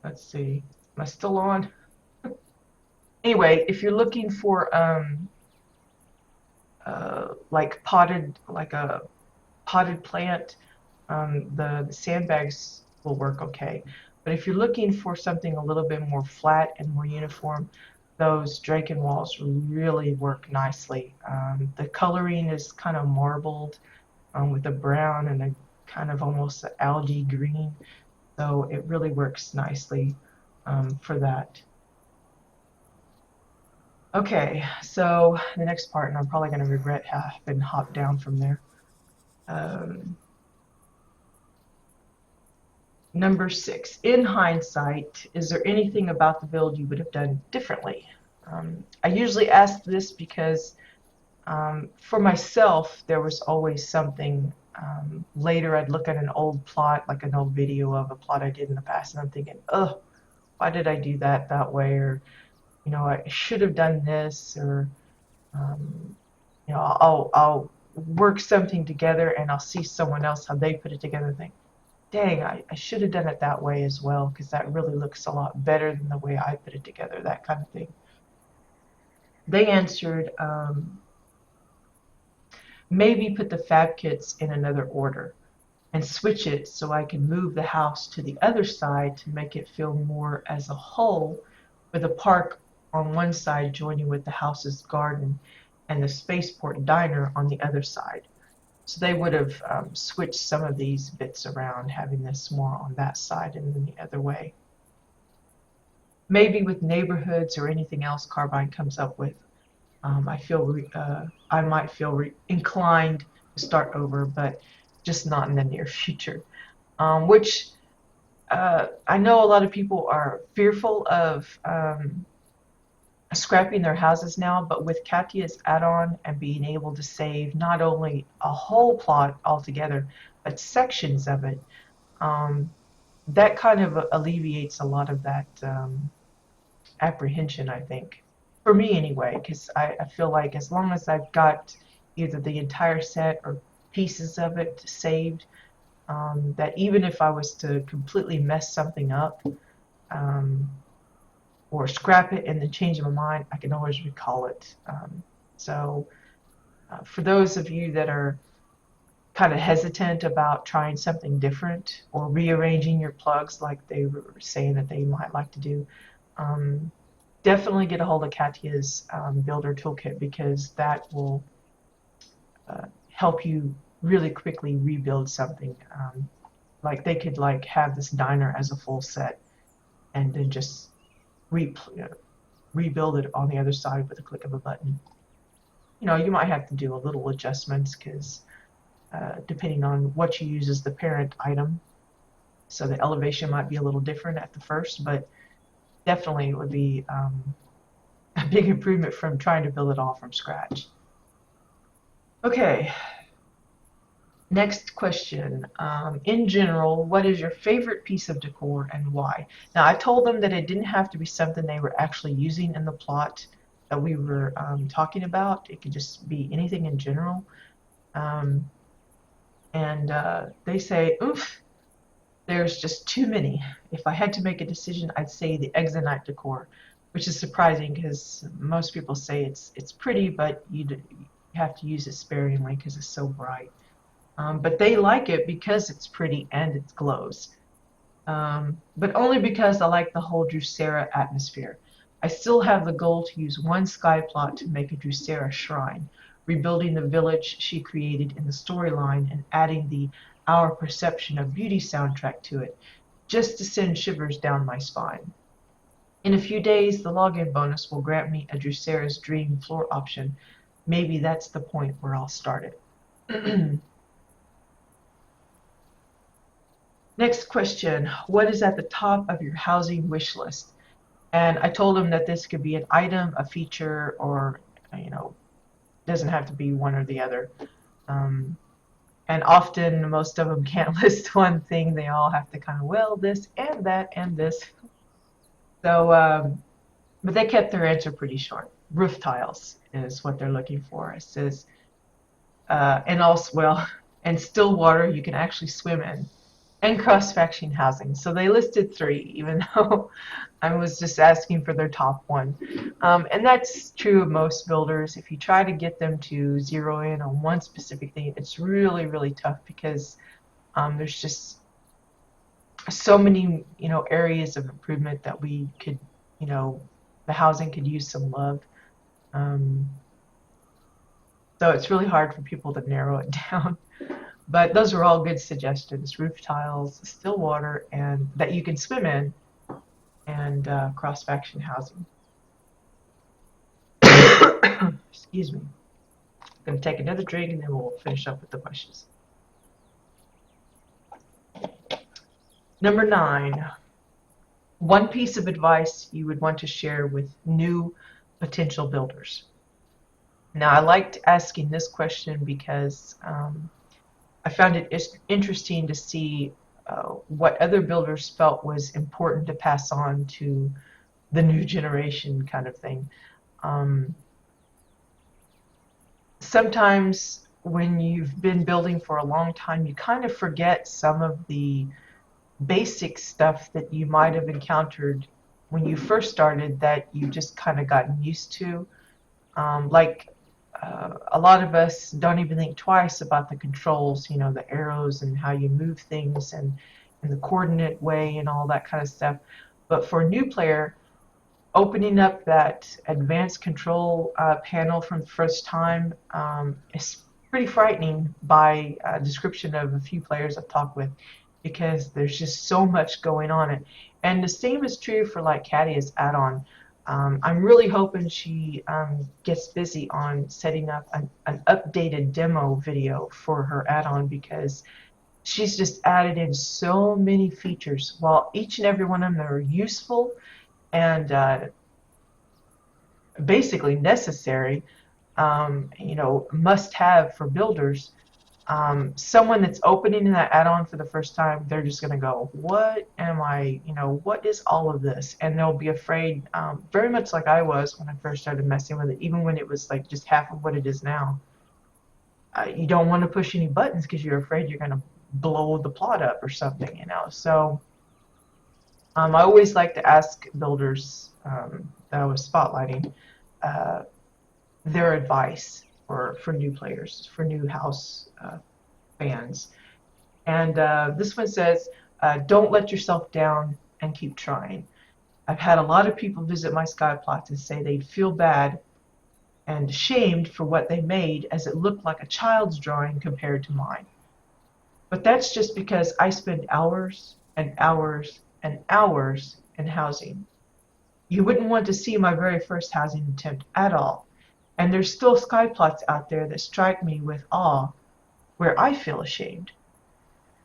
Let's see. Am I still on? Anyway, if you're looking for like a potted plant, the sandbags will work okay. But if you're looking for something a little bit more flat and more uniform, those Draken walls really work nicely. The coloring is kind of marbled with a brown and a kind of almost algae green, so it really works nicely for that. Okay, so the next part, and I'm probably going to regret having hopped down from there. Um, Number 6, in hindsight, is there anything about the build you would have done differently? I usually ask this because for myself, there was always something. Later, I'd look at an old plot, like an old video of a plot I did in the past, and I'm thinking, oh, why did I do that way? Or, I should have done this, or, um, I'll work something together and I'll see someone else how they put it together and think, dang, I should have done it that way as well because that really looks a lot better than the way I put it together, that kind of thing. They answered, maybe put the fab kits in another order and switch it so I can move the house to the other side to make it feel more as a whole, with a park on one side joining with the house's garden and the spaceport diner on the other side. So they would have switched some of these bits around, having this more on that side and then the other way. Maybe with neighborhoods or anything else Carbine comes up with, I might feel inclined to start over, but just not in the near future. Which I know a lot of people are fearful of scrapping their houses now, but with Katya's add-on and being able to save not only a whole plot altogether, but sections of it, um, that kind of alleviates a lot of that apprehension, I think. For me anyway, because I feel like as long as I've got either the entire set or pieces of it saved, that even if I was to completely mess something up, um, or scrap it and then change my mind, I can always recall it. So for those of you that are kind of hesitant about trying something different or rearranging your plugs like they were saying that they might like to do, um, definitely get a hold of Katya's Builder Toolkit because that will help you really quickly rebuild something. Like they could like have this diner as a full set and then just re rebuild it on the other side with a click of a button. You might have to do a little adjustments because depending on what you use as the parent item, so the elevation might be a little different at the first, but definitely it would be a big improvement from trying to build it all from scratch. Okay, next question. In general, what is your favorite piece of decor and why? Now, I told them that it didn't have to be something they were actually using in the plot that we were talking about. It could just be anything in general. Um, and they say, oof, there's just too many. If I had to make a decision, I'd say the Exonite decor, which is surprising because most people say it's pretty, but you have to use it sparingly because it's so bright. But they like it because it's pretty and it glows. But only because I like the whole Drusera atmosphere. I still have the goal to use one sky plot to make a Drusera shrine, rebuilding the village she created in the storyline and adding the Our Perception of Beauty soundtrack to it, just to send shivers down my spine. In a few days, the login bonus will grant me a Drusera's Dream floor option. Maybe that's the point where I'll start it. Next question, what is at the top of your housing wish list? And I told him that this could be an item, a feature, or, doesn't have to be one or the other. Um, and often most of them can't list one thing. They all have to kind of, well, this and that and this. So, but they kept their answer pretty short. Roof tiles is what they're looking for. It says, and also, well, and still water you can actually swim in. and cross-faction housing. So they listed three, even though I was just asking for their top one. And that's true of most builders. If you try to get them to zero in on one specific thing, it's really, really tough because there's just so many, areas of improvement that we could, the housing could use some love. Um, so it's really hard for people to narrow it down. But those are all good suggestions: roof tiles, still water, and that you can swim in, and cross-faction housing. Excuse me. I'm going to take another drink and then we'll finish up with the questions. Number 9, one piece of advice you would want to share with new potential builders. Now, I liked asking this question because I found it interesting to see what other builders felt was important to pass on to the new generation, kind of thing. Sometimes when you've been building for a long time, you kind of forget some of the basic stuff that you might have encountered when you first started that you just kind of gotten used to. A lot of us don't even think twice about the controls, the arrows and how you move things and the coordinate way and all that kind of stuff. But for a new player, opening up that advanced control panel for the first time is pretty frightening by description of a few players I've talked with, because there's just so much going on. And the same is true for like Katia's add-on. I'm really hoping she gets busy on setting up an updated demo video for her add-on, because she's just added in so many features. While each and every one of them are useful and basically necessary, must have for builders, someone that's opening that add-on for the first time, they're just going to go, what am I, what is all of this? And they'll be afraid, very much like I was when I first started messing with it, even when it was like just half of what it is now. You don't want to push any buttons because you're afraid you're going to blow the plot up or something, So I always like to ask builders that I was spotlighting their advice for new players, for new house fans. And this one says, don't let yourself down and keep trying. I've had a lot of people visit my sky plots and say they'd feel bad and ashamed for what they made, as it looked like a child's drawing compared to mine. But that's just because I spend hours and hours and hours in housing. You wouldn't want to see my very first housing attempt at all. And there's still sky plots out there that strike me with awe, where I feel ashamed.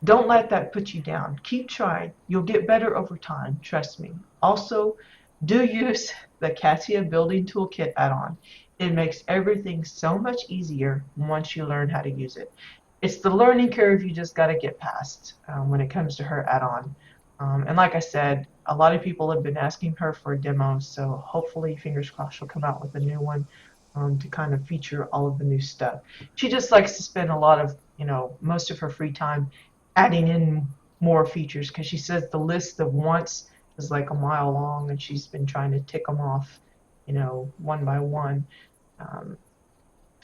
Don't let that put you down. Keep trying. You'll get better over time, trust me. Also, do use the Katia Building Toolkit add-on. It makes everything so much easier once you learn how to use it. It's the learning curve you just got to get past when it comes to her add-on. And like I said, a lot of people have been asking her for a demo, so hopefully, fingers crossed, she'll come out with a new one to kind of feature all of the new stuff. She just likes to spend a lot of, most of her free time adding in more features, because she says the list of wants is like a mile long, and she's been trying to tick them off, one by one.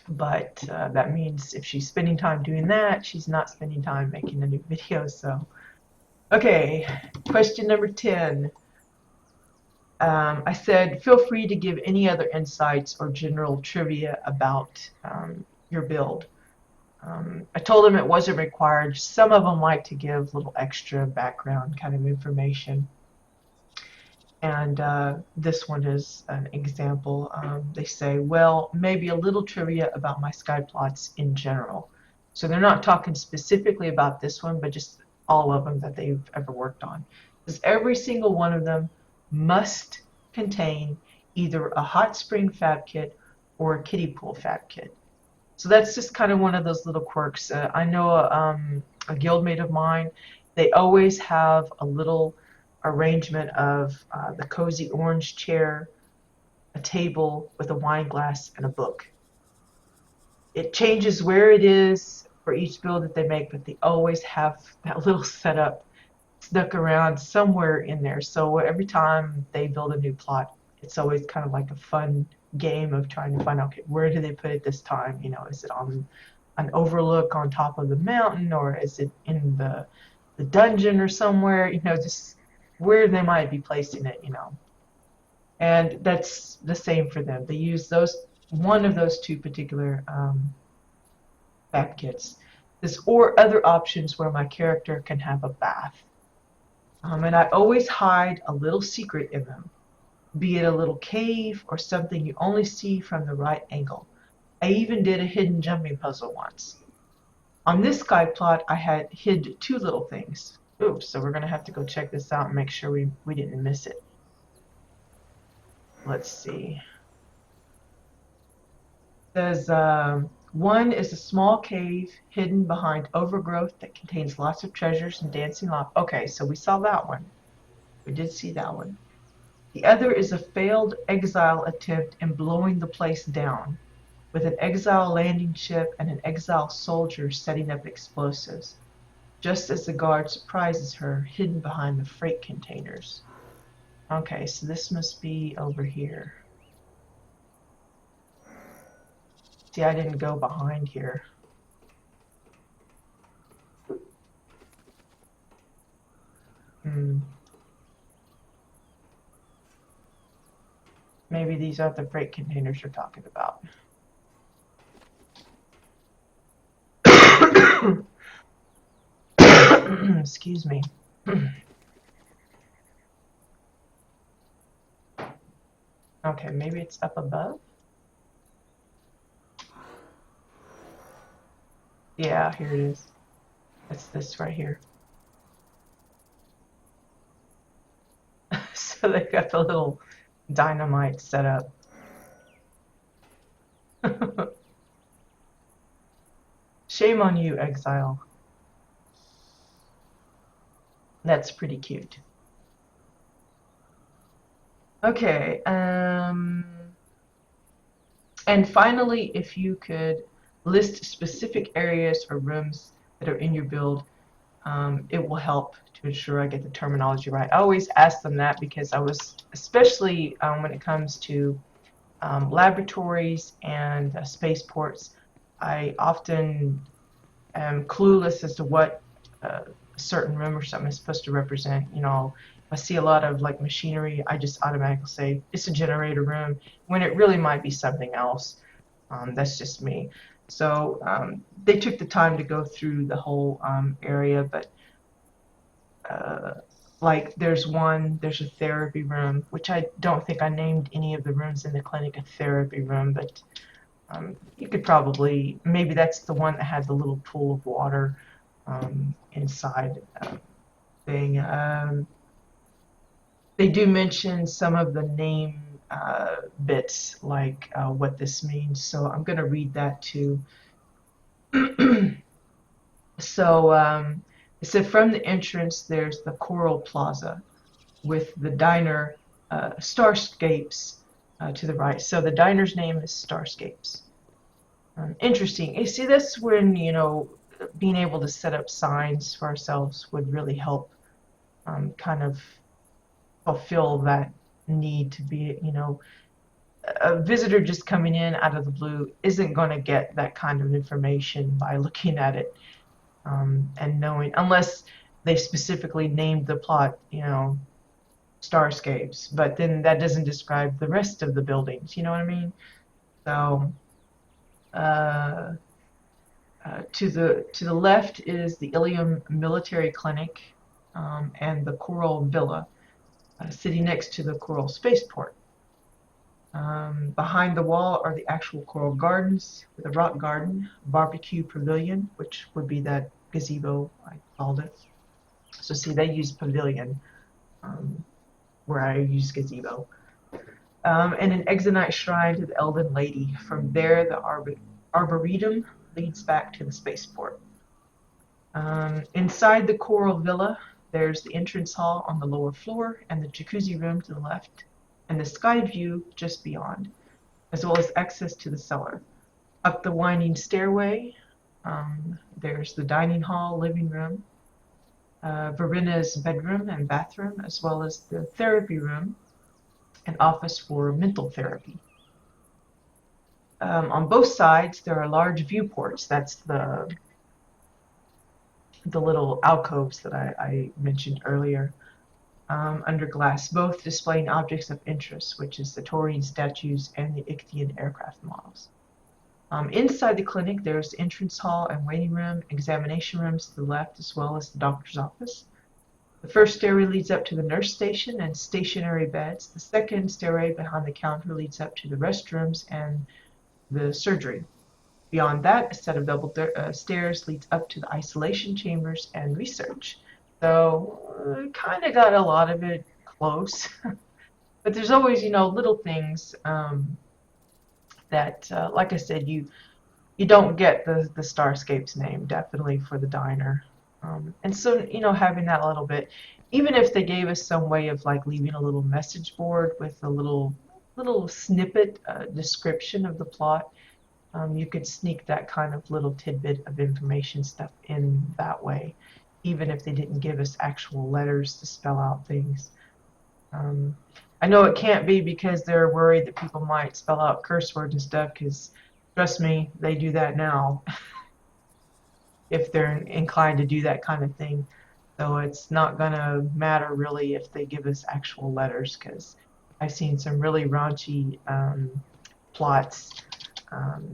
But that means if she's spending time doing that, she's not spending time making a new video. So, okay, question number 10. I said, feel free to give any other insights or general trivia about your build. I told them it wasn't required. Some of them like to give little extra background kind of information. And this one is an example. They say, well, maybe a little trivia about my sky plots in general. So they're not talking specifically about this one, but just all of them that they've ever worked on. Because every single one of them must contain either a hot spring fab kit or a kiddie pool fab kit. So that's just kind of one of those little quirks. I know a guildmate of mine, they always have a little arrangement of the cozy orange chair, a table with a wine glass, and a book. It changes where it is for each build that they make, but they always have that little setup snuck around somewhere in there. So every time they build a new plot, it's always kind of like a fun game of trying to find out, okay, where do they put it this time? You know, is it on an overlook on top of the mountain, or is it in the dungeon or somewhere? You know, just where they might be placing it. You know, and that's the same for them. They use one of those two particular bath kits. This or other options where my character can have a bath. And I always hide a little secret in them, be it a little cave or something you only see from the right angle. I even did a hidden jumping puzzle once. On this sky plot, I had hid two little things. Oops, so we're going to have to go check this out and make sure we didn't miss it. Let's see. There's one is a small cave hidden behind overgrowth that contains lots of treasures and dancing lava. Okay, so we saw that one. We did see that one. The other is a failed exile attempt in blowing the place down, with an exile landing ship and an exile soldier setting up explosives, just as the guard surprises her, hidden behind the freight containers. Okay, so this must be over here. See, I didn't go behind here. Maybe these are the freight containers you're talking about. Excuse me. Okay, maybe it's up above. Yeah, here it is. It's this right here. So they got the little dynamite set up. Shame on you, exile. That's pretty cute. Okay, and finally, if you could list specific areas or rooms that are in your build, it will help to ensure I get the terminology right. I always ask them that because I was, especially when it comes to laboratories and spaceports, I often am clueless as to what a certain room or something is supposed to represent. You know, if I see a lot of like machinery, I just automatically say it's a generator room when it really might be something else. That's just me. So they took the time to go through the whole area, but like there's a therapy room, which I don't think I named any of the rooms in the clinic a therapy room, but you could probably, maybe that's the one that had the little pool of water inside thing. They do mention some of the name bits, like what this means, so I'm going to read that too. So it said from the entrance there's the Coral Plaza with the diner Starscapes to the right. So the diner's name is Starscapes. Interesting. You see, that's when, you know, being able to set up signs for ourselves would really help kind of fulfill that need to be, you know, a visitor just coming in out of the blue isn't going to get that kind of information by looking at it and knowing, unless they specifically named the plot, you know, Starscapes, but then that doesn't describe the rest of the buildings, you know what I mean? So to the left is the Ilium Military Clinic and the Coral Villa, sitting next to the Coral Spaceport. Behind the wall are the actual Coral Gardens with a rock garden, barbecue pavilion, which would be that gazebo I called it. So see, they use pavilion where I use gazebo. And an exonite shrine to the Elden Lady. From there, the Arboretum leads back to the spaceport. Inside the Coral Villa, there's the entrance hall on the lower floor and the jacuzzi room to the left, and the sky view just beyond, as well as access to the cellar. Up the winding stairway, there's the dining hall, living room, Verena's bedroom and bathroom, as well as the therapy room and office for mental therapy. On both sides, there are large viewports. That's the little alcoves that I mentioned earlier, under glass, both displaying objects of interest, which is the taurine statues and the Ichthyan aircraft models. Inside the clinic, there's the entrance hall and waiting room, examination rooms to the left, as well as the doctor's office. The first stairway leads up to the nurse station and stationary beds. The second stairway behind the counter leads up to the restrooms and the surgery. Beyond that, a set of double stairs leads up to the isolation chambers and research. So, kind of got a lot of it close. But there's always, little things that, like I said, you don't get the Starscape's name, definitely for the diner. And so, having that a little bit, even if they gave us some way of like leaving a little message board with a little snippet description of the plot, you could sneak that kind of little tidbit of information stuff in that way, even if they didn't give us actual letters to spell out things. I know it can't be because they're worried that people might spell out curse words and stuff, because trust me, they do that now if they're inclined to do that kind of thing. So it's not going to matter really if they give us actual letters, because I've seen some really raunchy plots,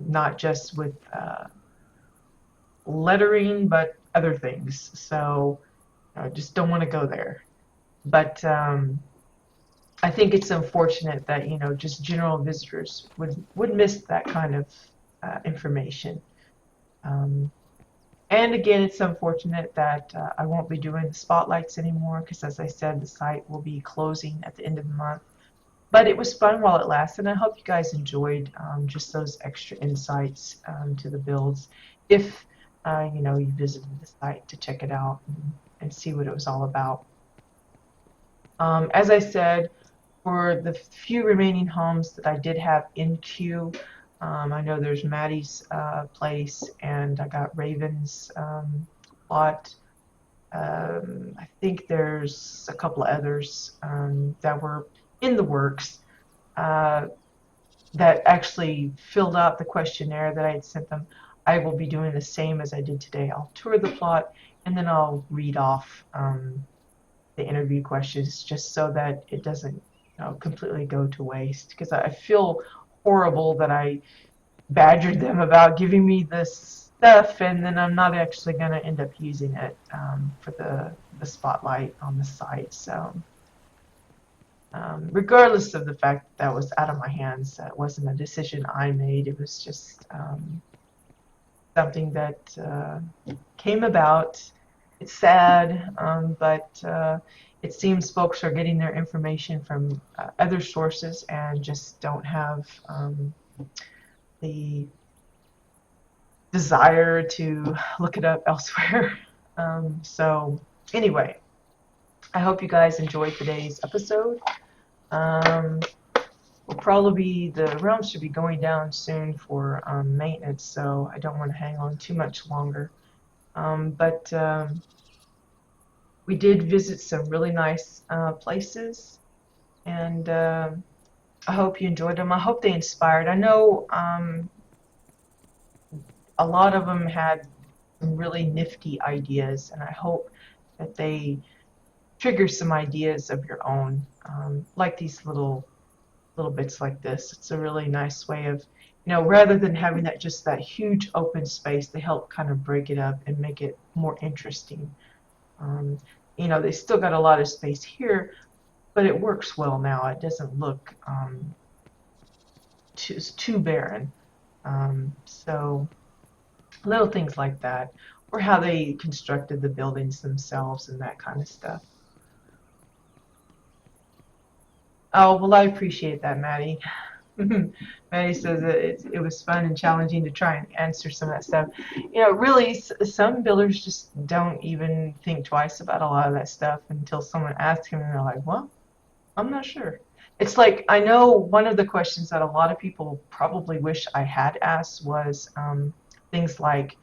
not just with lettering, but other things. So I just don't want to go there. But I think it's unfortunate that, just general visitors would miss that kind of information. And again, it's unfortunate that I won't be doing the spotlights anymore, because as I said, the site will be closing at the end of the month. But it was fun while it lasted, and I hope you guys enjoyed just those extra insights to the builds. If you visited the site to check it out and see what it was all about. As I said, for the few remaining homes that I did have in queue, I know there's Maddie's place, and I got Raven's plot. I think there's a couple of others that were in the works that actually filled out the questionnaire that I had sent them. I will be doing the same as I did today. I'll tour the plot, and then I'll read off the interview questions, just so that it doesn't completely go to waste, because I feel horrible that I badgered them about giving me this stuff, and then I'm not actually going to end up using it for the spotlight on the site. So regardless of the fact that was out of my hands, that wasn't a decision I made. It was just something that came about. It's sad, but it seems folks are getting their information from other sources and just don't have the desire to look it up elsewhere. So anyway, I hope you guys enjoyed today's episode. The realms should be going down soon for maintenance, so I don't want to hang on too much longer. But we did visit some really nice places, and I hope you enjoyed them. I hope they inspired. I know a lot of them had some really nifty ideas, and I hope that they trigger some ideas of your own, like these little bits like this. It's a really nice way of, rather than having that huge open space, they help kind of break it up and make it more interesting. They still got a lot of space here, but it works well now. It doesn't look too barren. So little things like that, or how they constructed the buildings themselves and that kind of stuff. Oh, well, I appreciate that, Maddie. Maddie says that it was fun and challenging to try and answer some of that stuff. Really, some builders just don't even think twice about a lot of that stuff until someone asks them, and they're like, well, I'm not sure. It's like, I know one of the questions that a lot of people probably wish I had asked was things like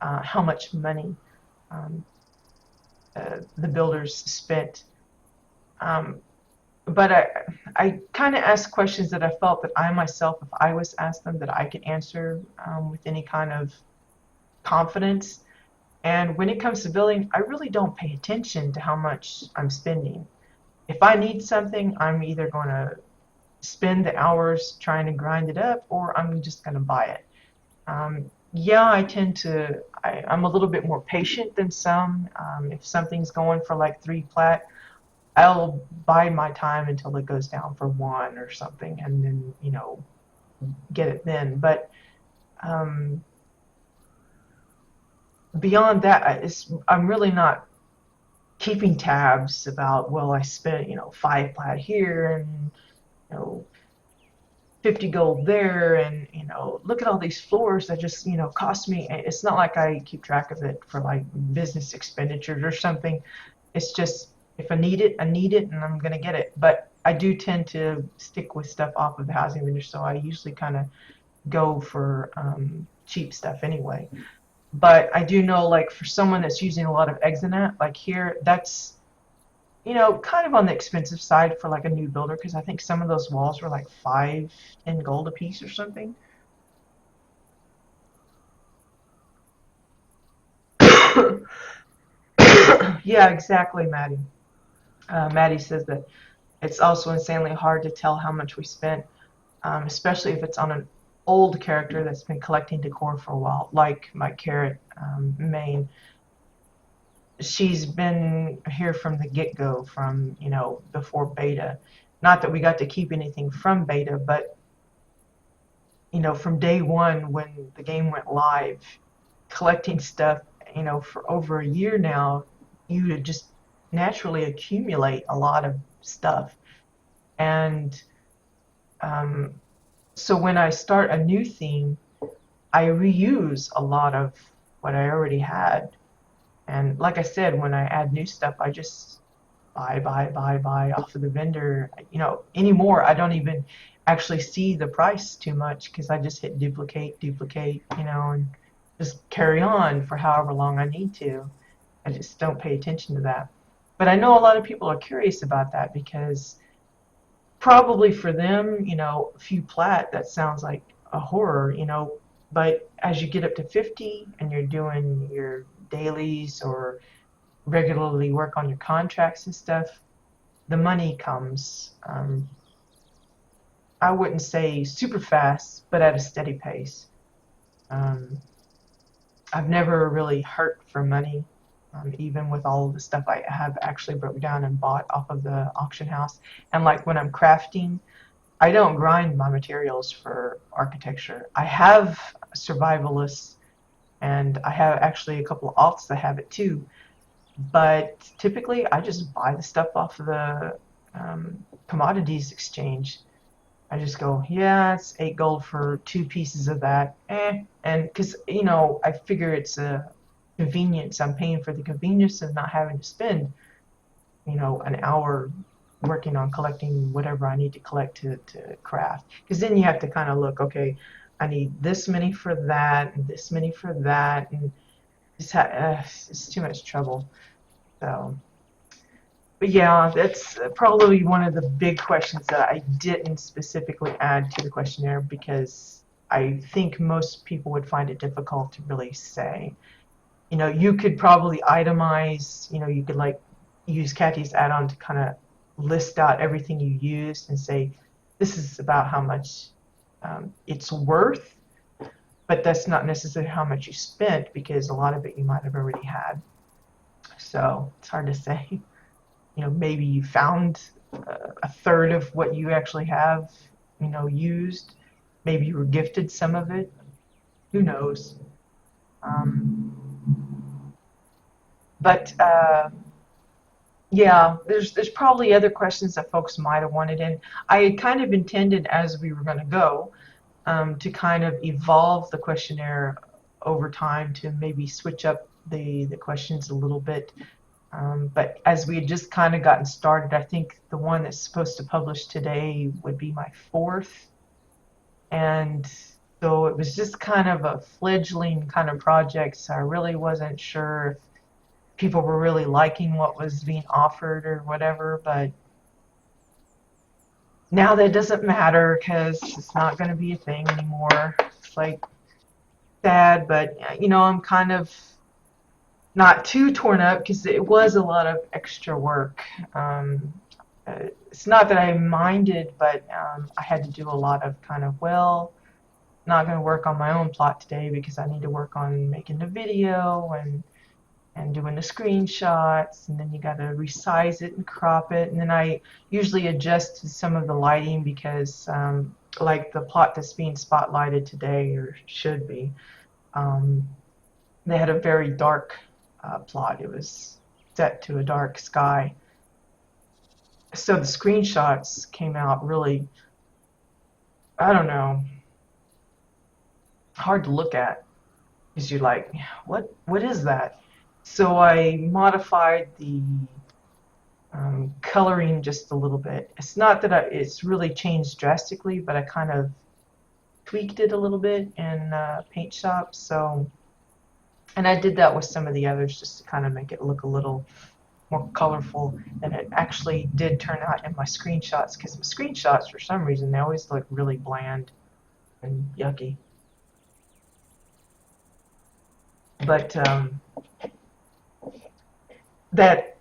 how much money the builders spent. Um, but I kind of asked questions that I felt that I myself, if I was asked them, that I could answer with any kind of confidence. And when it comes to building, I really don't pay attention to how much I'm spending. If I need something, I'm either going to spend the hours trying to grind it up, or I'm just going to buy it. Yeah, I'm a little bit more patient than some. If something's going for like 3 plat, I'll buy my time until it goes down for 1 or something, and then, get it then. But um, beyond that, I'm really not keeping tabs about, well, I spent, 5 plat here and, you know, 50 gold there, and look at all these floors that just cost me. It's not like I keep track of it for like business expenditures or something. It's just, if I need it, I need it, and I'm gonna get it. But I do tend to stick with stuff off of the housing vendor, so I usually kind of go for cheap stuff anyway. But I do know, like, for someone that's using a lot of Exonet, like here, that's kind of on the expensive side for like a new builder, because I think some of those walls were like 5 10 gold a piece or something. Yeah, exactly, Maddie. Maddie says that it's also insanely hard to tell how much we spent, especially if it's on an old character that's been collecting decor for a while, like my carrot main. She's been here from the get-go, from before beta. Not that we got to keep anything from beta, but from day one when the game went live, collecting stuff, for over a year now, you would just naturally accumulate a lot of stuff. And um, so when I start a new theme, I reuse a lot of what I already had. And like I said, when I add new stuff, I just buy off of the vendor. Anymore, I don't even actually see the price too much, because I just hit duplicate, and just carry on for however long I need to. I just don't pay attention to that. But I know a lot of people are curious about that, because probably for them, a few plat, that sounds like a horror. But as you get up to 50 and you're doing your dailies or regularly work on your contracts and stuff, the money comes. I wouldn't say super fast, but at a steady pace. Um, I've never really hurt for money, even with all of the stuff I have actually broke down and bought off of the auction house. And like when I'm crafting, I don't grind my materials for architecture. I have survivalists, and I have actually a couple of alts that have it too. But typically, I just buy the stuff off of the commodities exchange. I just go, yeah, it's 8 gold for 2 pieces of that. And because, I figure it's a convenience. I'm paying for the convenience of not having to spend, an hour working on collecting whatever I need to collect to craft. Because then you have to kind of look, okay, I need this many for that and this many for that. And it's too much trouble. So, but yeah, that's probably one of the big questions that I didn't specifically add to the questionnaire, because I think most people would find it difficult to really say. You could probably itemize, you could like use Kathy's add-on to kind of list out everything you used and say, this is about how much it's worth, but that's not necessarily how much you spent, because a lot of it you might have already had. So it's hard to say. Maybe you found a third of what you actually have, used. Maybe you were gifted some of it. Who knows? But yeah, there's probably other questions that folks might have wanted in. I had kind of intended, as we were going to go, to kind of evolve the questionnaire over time, to maybe switch up the questions a little bit. But as we had just kind of gotten started, I think the one that's supposed to publish today would be my 4th. And so it was just kind of a fledgling kind of project, so I really wasn't sure people were really liking what was being offered or whatever, but now that doesn't matter because it's not going to be a thing anymore. It's like sad, but I'm kind of not too torn up because it was a lot of extra work. Um, it's not that I minded, but I had to do a lot of kind of, well, not going to work on my own plot today because I need to work on making the video and doing the screenshots, and then you got to resize it and crop it, and then I usually adjust some of the lighting because like the plot that's being spotlighted today, or should be, um, they had a very dark plot. It was set to a dark sky, so the screenshots came out really, I don't know, hard to look at because you're like, what is that? So I modified the coloring just a little bit. It's not that it's really changed drastically, but I kind of tweaked it a little bit in Paint Shop. So, and I did that with some of the others just to kind of make it look a little more colorful than it actually did turn out in my screenshots. Because my screenshots, for some reason, they always look really bland and yucky. But that,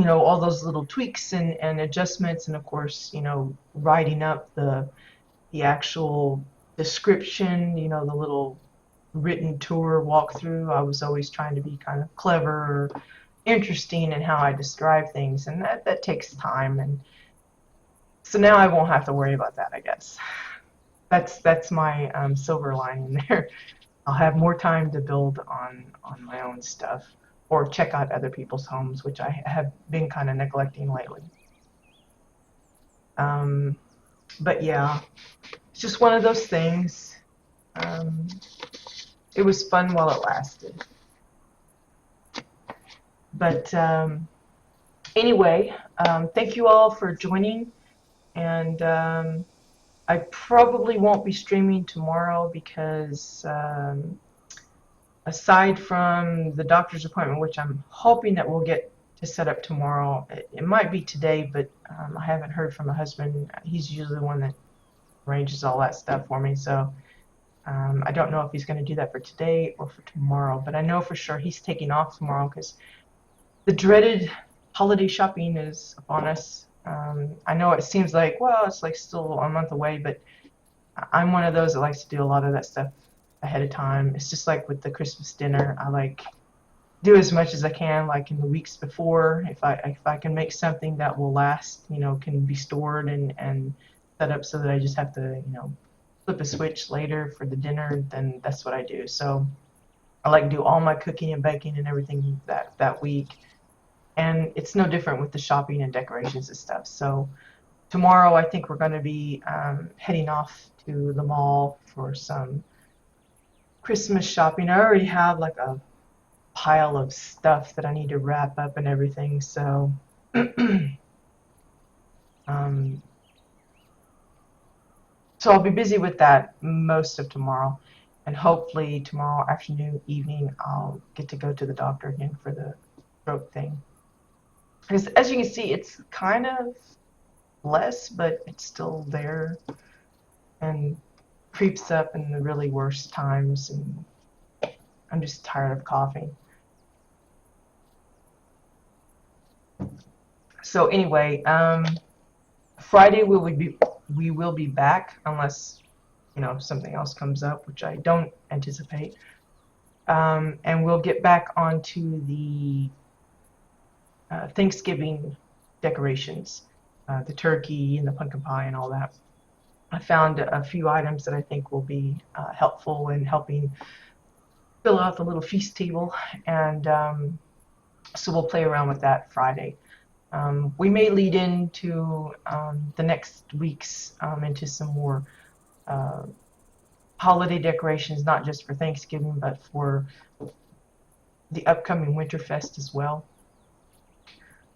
all those little tweaks and adjustments, and of course, writing up the actual description, the little written tour walkthrough. I was always trying to be kind of clever or interesting in how I describe things, and that takes time. And so now I won't have to worry about that, I guess. That's my silver lining there. I'll have more time to build on my own stuff or check out other people's homes, which I have been kind of neglecting lately. But yeah, it's just one of those things. It was fun while it lasted. But anyway, thank you all for joining. And I probably won't be streaming tomorrow because aside from the doctor's appointment, which I'm hoping that we'll get to set up tomorrow, it might be today, but I haven't heard from my husband. He's usually the one that arranges all that stuff for me. So I don't know if he's going to do that for today or for tomorrow, but I know for sure he's taking off tomorrow because the dreaded holiday shopping is upon us. I know it seems like, well, it's like still a month away, but I'm one of those that likes to do a lot of that stuff ahead of time. It's just like with the Christmas dinner. I like do as much as I can, like in the weeks before. If I can make something that will last, can be stored and set up so that I just have to, flip a switch later for the dinner, then that's what I do. So I like to do all my cooking and baking and everything that week. And it's no different with the shopping and decorations and stuff. So tomorrow I think we're going to be heading off to the mall for some Christmas shopping. I already have like a pile of stuff that I need to wrap up and everything. So so I'll be busy with that most of tomorrow. And hopefully tomorrow afternoon, evening, I'll get to go to the doctor again for the throat thing. Because as you can see, it's kind of less, but it's still there and creeps up in the really worst times, and I'm just tired of coughing. So anyway, Friday we will be back unless something else comes up, which I don't anticipate, and we'll get back onto the Thanksgiving decorations, the turkey and the pumpkin pie and all that. I found a few items that I think will be helpful in helping fill out the little feast table, and so we'll play around with that Friday. We may lead into the next weeks into some more holiday decorations, not just for Thanksgiving, but for the upcoming Winterfest as well.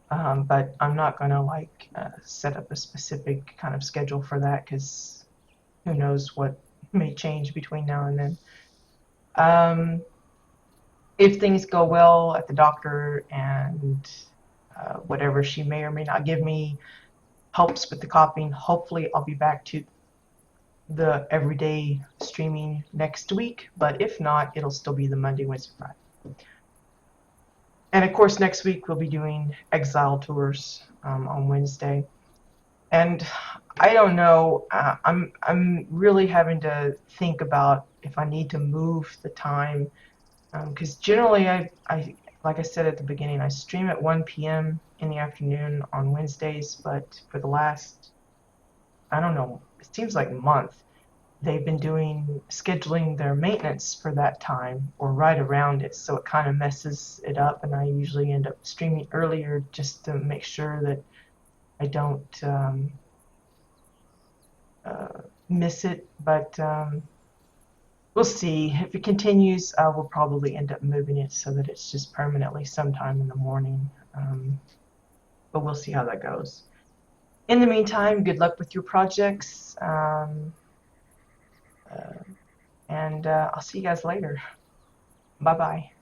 But I'm not going to set up a specific kind of schedule for that because who knows what may change between now and then. if things go well at the doctor and whatever she may or may not give me helps with the copying, hopefully I'll be back to the everyday streaming next week. But if not, it'll still be the Monday, Wednesday, Friday. And of course, next week we'll be doing exile tours on Wednesday. And I don't know. I'm really having to think about if I need to move the time, because generally I like I said at the beginning, I stream at 1 p.m. in the afternoon on Wednesdays. But for the last, I don't know, it seems like a month, they've been scheduling their maintenance for that time or right around it, so it kind of messes it up, and I usually end up streaming earlier just to make sure that I don't miss it. But we'll see. If it continues, we'll probably end up moving it so that it's just permanently sometime in the morning. But we'll see how that goes. In the meantime, good luck with your projects. And I'll see you guys later. Bye bye.